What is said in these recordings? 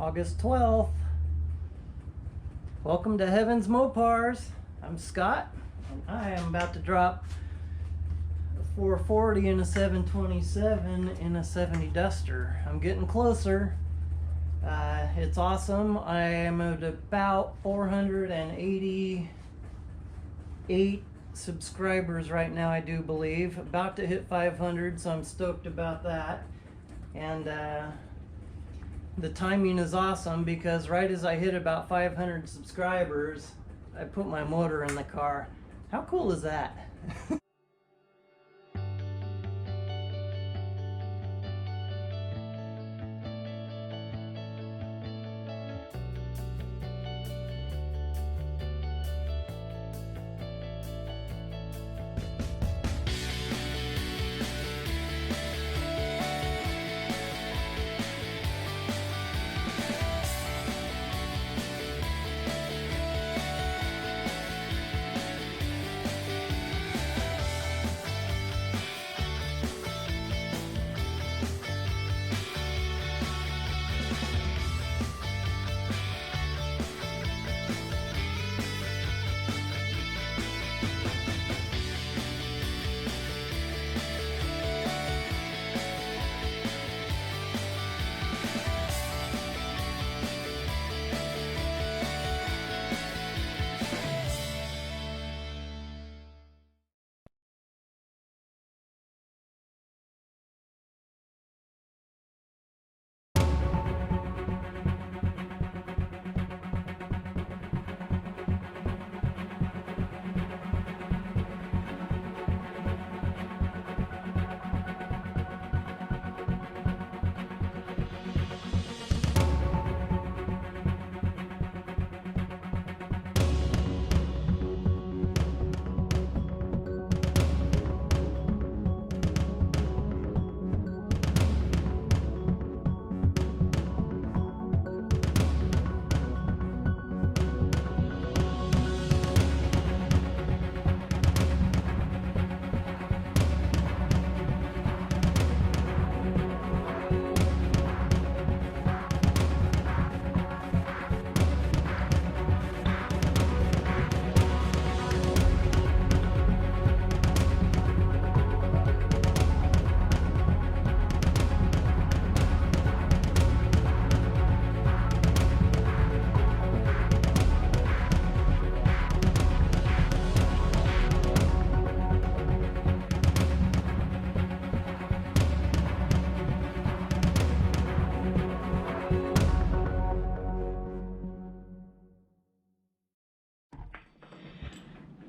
August 12th. Welcome to Heaven's Mopars. I'm Scott, and I am about to drop a 440 and a 727 in a 70 Duster. I'm getting closer. It's awesome. I am at about 488 subscribers right now, I do believe. About to hit 500, so I'm stoked about that. And the timing is awesome because right as I hit about 500 subscribers, I put my motor in the car. How cool is that?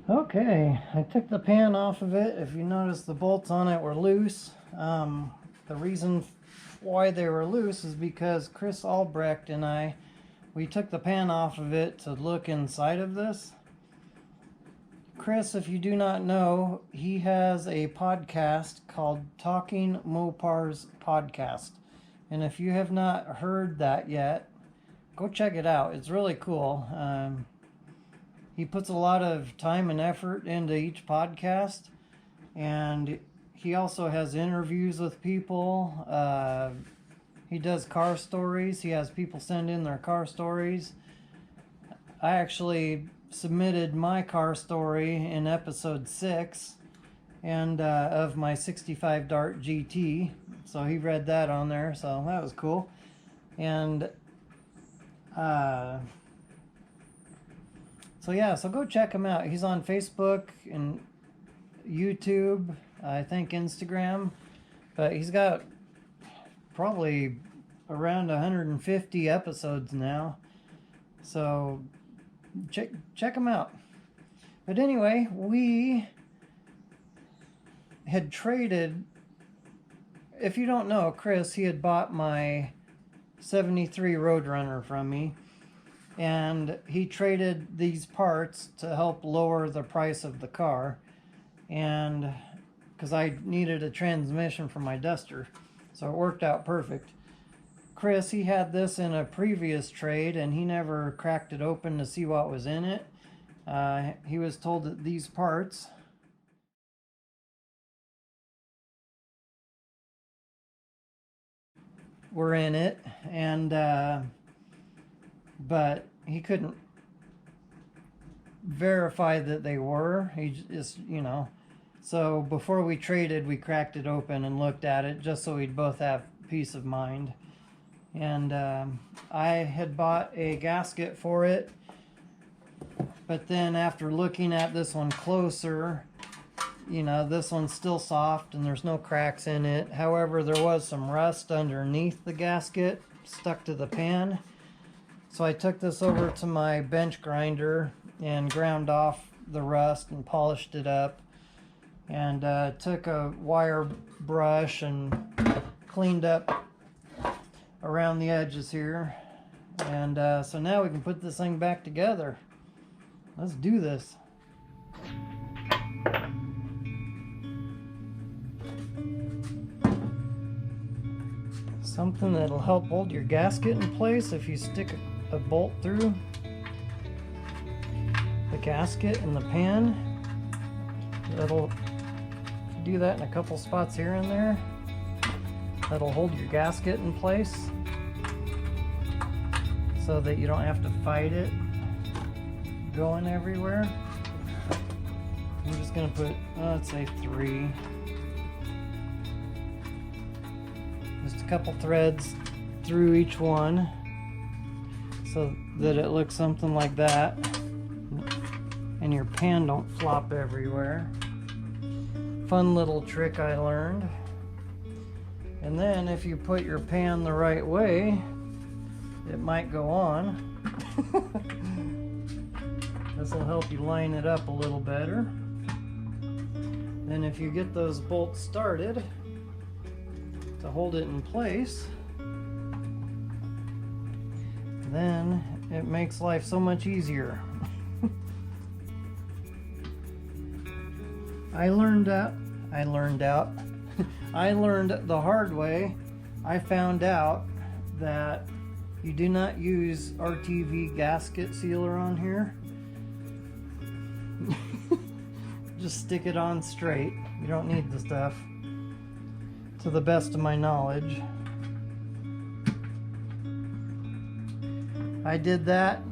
Okay, I took the pan off of it. If you notice, the bolts on it were loose. The reason why they were loose is because Chris Albrecht and we took the pan off of it to look inside of this. Chris, if you do not know, he has a podcast called Talking Mopars Podcast. And if you have not heard that yet, go check it out. It's really cool. He puts a lot of time and effort into each podcast, and he also has interviews with people. He does car stories. He has people send in their car stories. I actually submitted my car story in episode 6 and of my 65 Dart GT, so he read that on there, so that was cool. And so yeah, so go check him out. He's on Facebook and YouTube, I think Instagram, but he's got probably around 150 episodes now. So check him out. But anyway, we had traded, if you don't know, Chris, he had bought my 73 Roadrunner from me. And he traded these parts to help lower the price of the car, and because I needed a transmission for my Duster, so it worked out perfect. Chris, he had this in a previous trade and he never cracked it open to see what was in it. He was told that these parts were in it, and but he couldn't verify that they were. He just, so before we traded, we cracked it open and looked at it just so we'd both have peace of mind. And I had bought a gasket for it, but then after looking at this one closer, this one's still soft and there's no cracks in it. However, there was some rust underneath the gasket stuck to the pan. So I took this over to my bench grinder and ground off the rust and polished it up, and took a wire brush and cleaned up around the edges here. And so now we can put this thing back together. Let's do this. Something that'll help hold your gasket in place if you stick a bolt through the gasket in the pan. That'll do that in a couple spots here and there. That'll hold your gasket in place so that you don't have to fight it going everywhere. I'm just gonna put, let's say 3. Just a couple threads through each one so that it looks something like that and your pan don't flop everywhere. Fun little trick I learned. And then if you put your pan the right way, it might go on. This will help you line it up a little better. Then if you get those bolts started to hold it in place, then it makes life so much easier. I learned the hard way. I found out that you do not use RTV gasket sealer on here. Just stick it on straight. You don't need the stuff, to the best of my knowledge. I did that.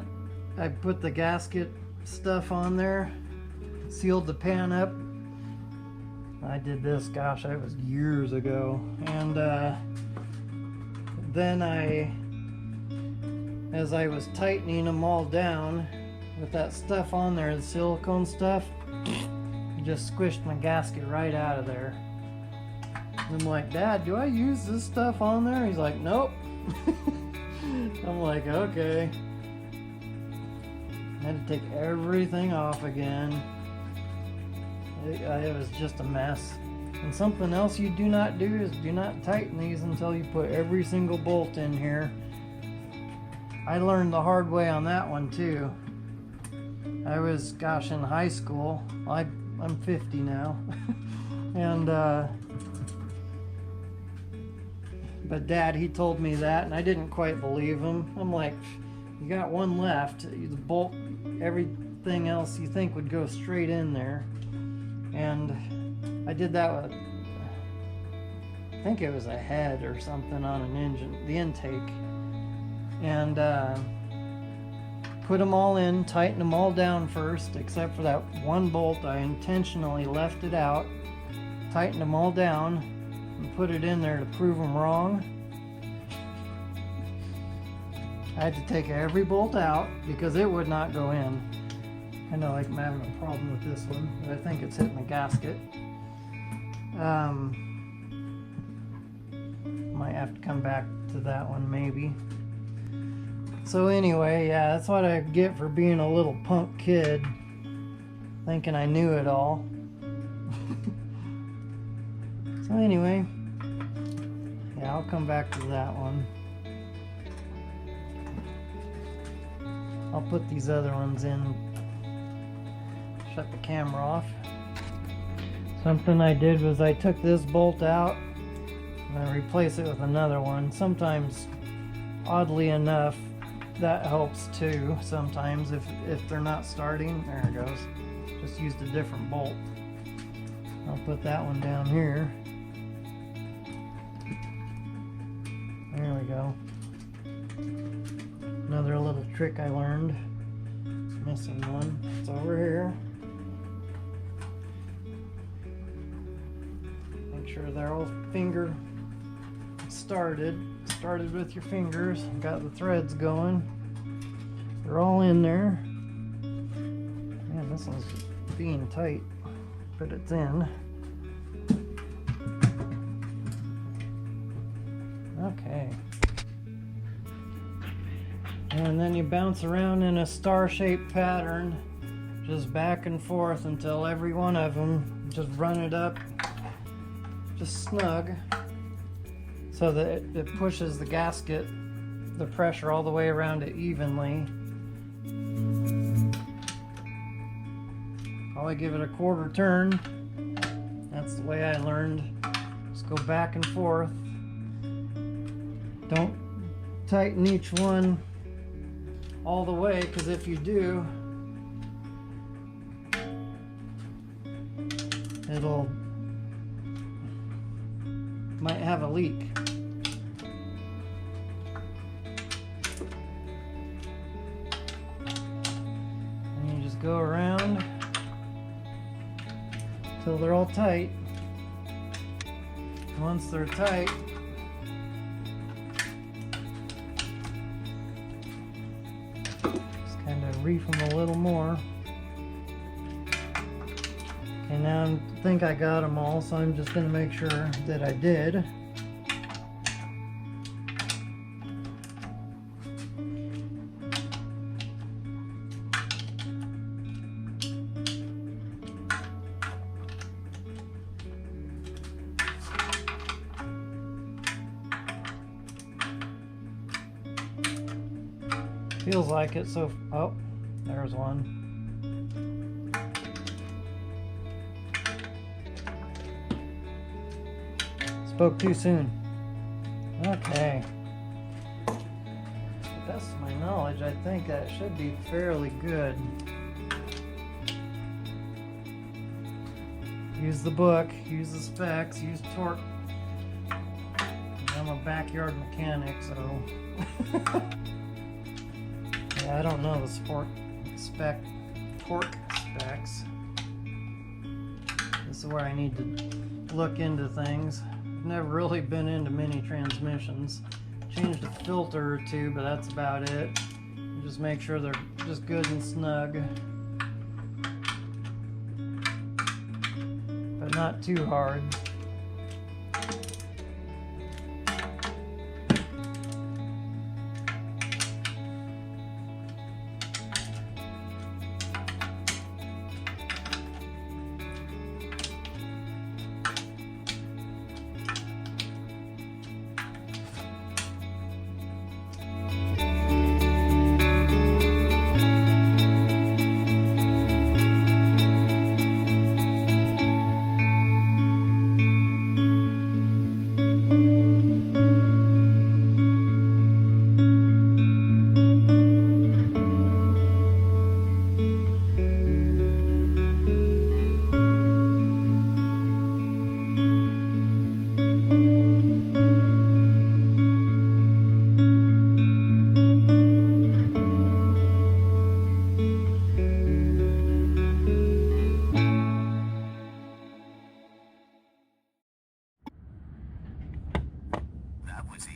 I put the gasket stuff on there, sealed the pan up. I did this, gosh, that was years ago. And then as I was tightening them all down with that stuff on there, the silicone stuff, just squished my gasket right out of there. And I'm like, Dad, do I use this stuff on there? He's like, nope. I'm like, okay. I had to take everything off again. It was just a mess. And something else you do not do is do not tighten these until you put every single bolt in here. I learned the hard way on that one too. I was, gosh, in high school. I'm 50 now. And but Dad, he told me that, and I didn't quite believe him. I'm like, you got one left. The bolt, everything else you think would go straight in there. And I did that with, I think it was a head or something on an engine, the intake. And put them all in, tighten them all down first, except for that one bolt. I intentionally left it out, tightened them all down, and put it in there to prove them wrong. I had to take every bolt out because it would not go in. I know I'm having a problem with this one, but I think it's hitting the gasket. Might have to come back to that one maybe. So anyway, yeah, that's what I get for being a little punk kid, thinking I knew it all. So anyway, yeah, I'll come back to that one. I'll put these other ones in. Shut the camera off. Something I did was I took this bolt out and I replaced it with another one. Sometimes, oddly enough, that helps too. Sometimes if they're not starting, there it goes. Just used a different bolt. I'll put that one down here. There we go. Another little trick I learned. Missing one. It's over here. Make sure they're all finger started. Started with your fingers. Got the threads going. They're all in there. Man, this one's being tight, but it's in. Okay. And then you bounce around in a star-shaped pattern, just back and forth until every one of them, just run it up, just snug, so that it pushes the gasket, the pressure all the way around it evenly. Probably give it a quarter turn. That's the way I learned. Just go back and forth. Don't tighten each one all the way, because if you do, it'll might have a leak. And you just go around till they're all tight. Once they're tight, reef them a little more. Okay, now I think I got them all, so I'm just going to make sure that I did. Feels like it, so oh, there's one. Spoke too soon. Okay. To the best of my knowledge, I think that should be fairly good. Use the book, use the specs, use torque. I'm a backyard mechanic, so yeah, I don't know the torque specs. This is where I need to look into things. I've never really been into mini transmissions. Changed a filter or two, but that's about it. Just make sure they're just good and snug, but not too hard. That was